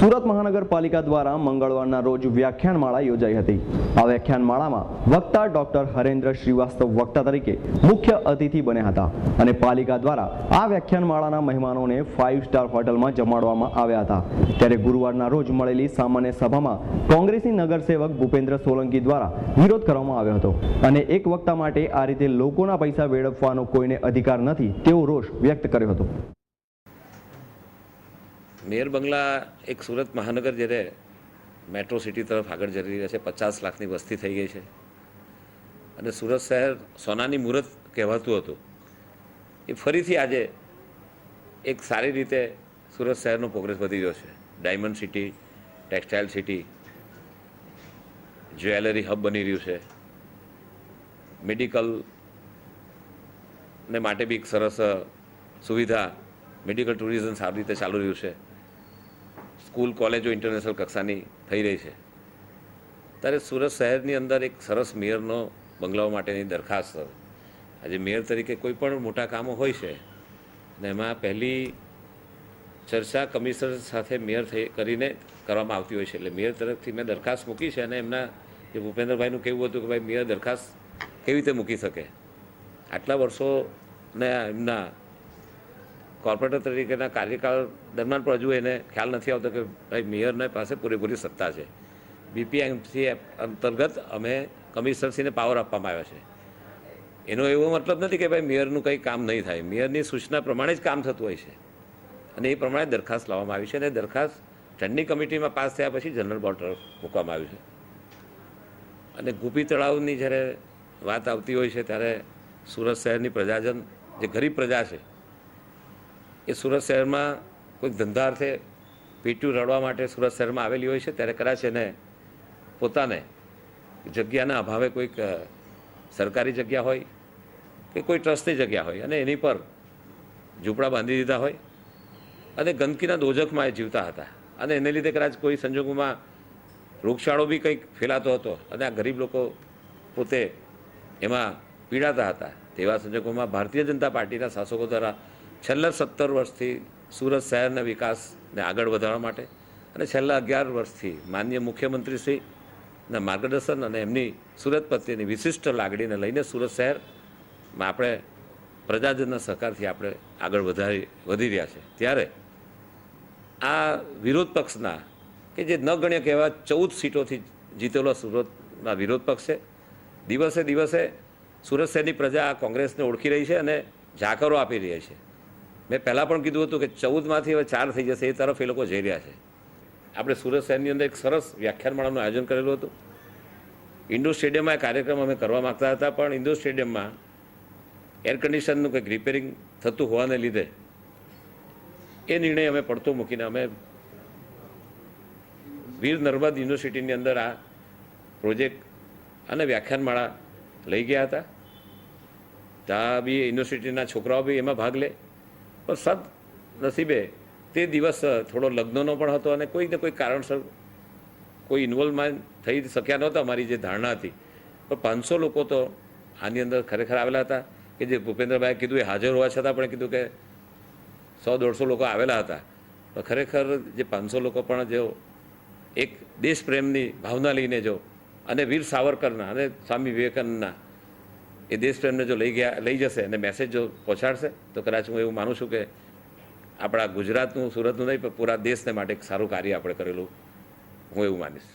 સુરત મહાનગરપાલિકા દ્વારા મંગળવારના રોજ વ્યાખ્યાનમાળા યોજાઈ હતી। આ વ્યાખ્યાનમાળામાં વક્તા ડોક્ટર હરેન્દ્ર શ્રીવાસ્તવ વક્તા તરીકે મુખ્ય અતિથિ બન્યા હતા અને પાલિકા દ્વારા આ વ્યાખ્યાનમાળાના મહેમાનોને 5 સ્ટાર હોટલમાં જમાડવામાં આવ્યા હતા। ત્યારે ગુરુવારના રોજ મળેલી સામાન્ય સભામાં કોંગ્રેસી નગરસેવક ભૂપેન્દ્ર સોલંકી દ્વારા વિરોધ કરવામાં આવ્યો હતો અને એક વક્તા માટે આ રીતે લોકોના પૈસા વેડફવાનો કોઈને અધિકાર નથી તેવો રોષ વ્યક્ત કર્યો હતો। મેયર બંગલા એક સુરત મહાનગર જ્યારે મેટ્રો સિટી તરફ આગળ જઈ રહ્યા છે, 50 લાખની વસ્તી થઈ ગઈ છે અને સુરત શહેર સોનાની મૂરત કહેવાતું હતું એ ફરીથી આજે એક સારી રીતે સુરત શહેરનો પ્રોગ્રેસ વધી રહ્યો છે। Diamond city, textile city, jewellery hub બની રહ્યું છે। મેડિકલ ને માટે બી એક સરસ સુવિધા, મેડિકલ ટુરિઝમ સારી રીતે ચાલુ રહ્યું છે। સ્કૂલ કોલેજો ઇન્ટરનેશનલ કક્ષાની થઈ રહી છે। ત્યારે સુરત શહેરની અંદર એક સરસ મેયરનો બંગલાઓ માટેની દરખાસ્ત આજે મેયર તરીકે કોઈ પણ મોટા કામો હોય છે અને એમાં પહેલી ચર્ચા કમિશનર સાથે મેયર કરીને કરવામાં આવતી હોય છે। એટલે મેયર તરફથી મેં દરખાસ્ત મૂકી છે અને એમના જે ભૂપેન્દ્રભાઈનું કહેવું હતું કે ભાઈ મેયર દરખાસ્ત કેવી રીતે મૂકી શકે, આટલા વર્ષોને એમના કોર્પોરેટર તરીકેના કાર્યકાળ દરમિયાન પણ હજુ એને ખ્યાલ નથી આવતો કે ભાઈ મેયરને પાસે પૂરેપૂરી સત્તા છે। બીપીએમસી અંતર્ગત અમે કમિશનરશ્રીને પાવર આપવામાં આવ્યા છે। એનો એવો મતલબ નથી કે ભાઈ મેયરનું કંઈ કામ નહીં થાય, મેયરની સૂચના પ્રમાણે જ કામ થતું હોય છે અને એ પ્રમાણે દરખાસ્ત લાવવામાં આવી છે અને દરખાસ્ત સ્ટેન્ડિંગ કમિટીમાં પાસ થયા પછી જનરલ બોર્ડ તરફ મૂકવામાં આવ્યું છે। અને ગોપી તળાવની જ્યારે વાત આવતી હોય છે ત્યારે સુરત શહેરની પ્રજાજન જે ગરીબ પ્રજા છે એ સુરત શહેરમાં કોઈક ધંધાર્થે પેટ્યું રડવા માટે સુરત શહેરમાં આવેલી હોય છે ત્યારે કદાચ એને પોતાને જગ્યાના અભાવે કોઈક સરકારી જગ્યા હોય કે કોઈ ટ્રસ્ટની જગ્યા હોય અને એની પર ઝૂંપડા બાંધી દીધા હોય અને ગંદકીના દોજખમાં એ જીવતા હતા અને એને લીધે કદાચ કોઈ સંજોગોમાં રોગચાળો બી કંઈક ફેલાતો હતો અને આ ગરીબ લોકો પોતે એમાં પીડાતા હતા। તેવા સંજોગોમાં ભારતીય જનતા પાર્ટીના શાસકો દ્વારા છેલ્લા 17 વર્ષથી સુરત શહેરના વિકાસને આગળ વધારવા માટે અને છેલ્લા 11 વર્ષથી માનનીય મુખ્યમંત્રીશ્રીના માર્ગદર્શન અને એમની સુરત પ્રત્યેની વિશિષ્ટ લાગણીને લઈને સુરત શહેરમાં આપણે પ્રજાજનના સહકારથી આપણે આગળ વધી રહ્યા છે। ત્યારે આ વિરોધ પક્ષના કે જે ન ગણ્ય કહેવા 14 સીટોથી જીતેલો સુરતના વિરોધ પક્ષ છે, દિવસે દિવસે સુરત શહેરની પ્રજા આ કોંગ્રેસને ઓળખી રહી છે અને જાકરો આપી રહી છે। મેં પહેલાં પણ કીધું હતું કે 14માંથી હવે 4 થઈ જશે એ તરફ એ લોકો જઈ રહ્યા છે। આપણે સુરત શહેરની અંદર એક સરસ વ્યાખ્યાનમાળાનું આયોજન કરેલું હતું। ઇન્ડોર સ્ટેડિયમમાં કાર્યક્રમ અમે કરવા માગતા હતા પણ ઇન્ડોર સ્ટેડિયમમાં એર કન્ડિશનનું કંઈક રિપેરિંગ થતું હોવાને લીધે એ નિર્ણય અમે પડતો મૂકીને અમે વીર નર્મદ યુનિવર્સિટીની અંદર આ પ્રોજેક્ટ અને વ્યાખ્યાનમાળા લઈ ગયા હતા। ત્યાં બી યુનિવર્સિટીના છોકરાઓ બી એમાં ભાગ લે પણ સદનસીબે તે દિવસ થોડો લગ્નનો પણ હતો અને કોઈને કોઈ કારણસર કોઈ ઇન્વોલ્વમેન્ટ થઈ શક્યા નહોતા અમારી જે ધારણા હતી, પણ 500 લોકો તો આની અંદર ખરેખર આવેલા હતા કે જે ભૂપેન્દ્રભાઈએ કીધું એ હાજર હોવા છતાં પણ કીધું કે 100-150 લોકો આવેલા હતા। પણ ખરેખર જે 500 લોકો પણ જો એક દેશપ્રેમની ભાવના લઈને જો અને વીર સાવરકરના અને સ્વામી વિવેકાનંદના એ દેશપ્રેમને જો લઈ જશે અને મેસેજ જો પહોંચાડશે તો કદાચ હું એવું માનું છું કે આપણા ગુજરાતનું, સુરતનું નહીં પણ પૂરા દેશને માટે એક સારું કાર્ય આપણે કરેલું હું એવું માનીશ।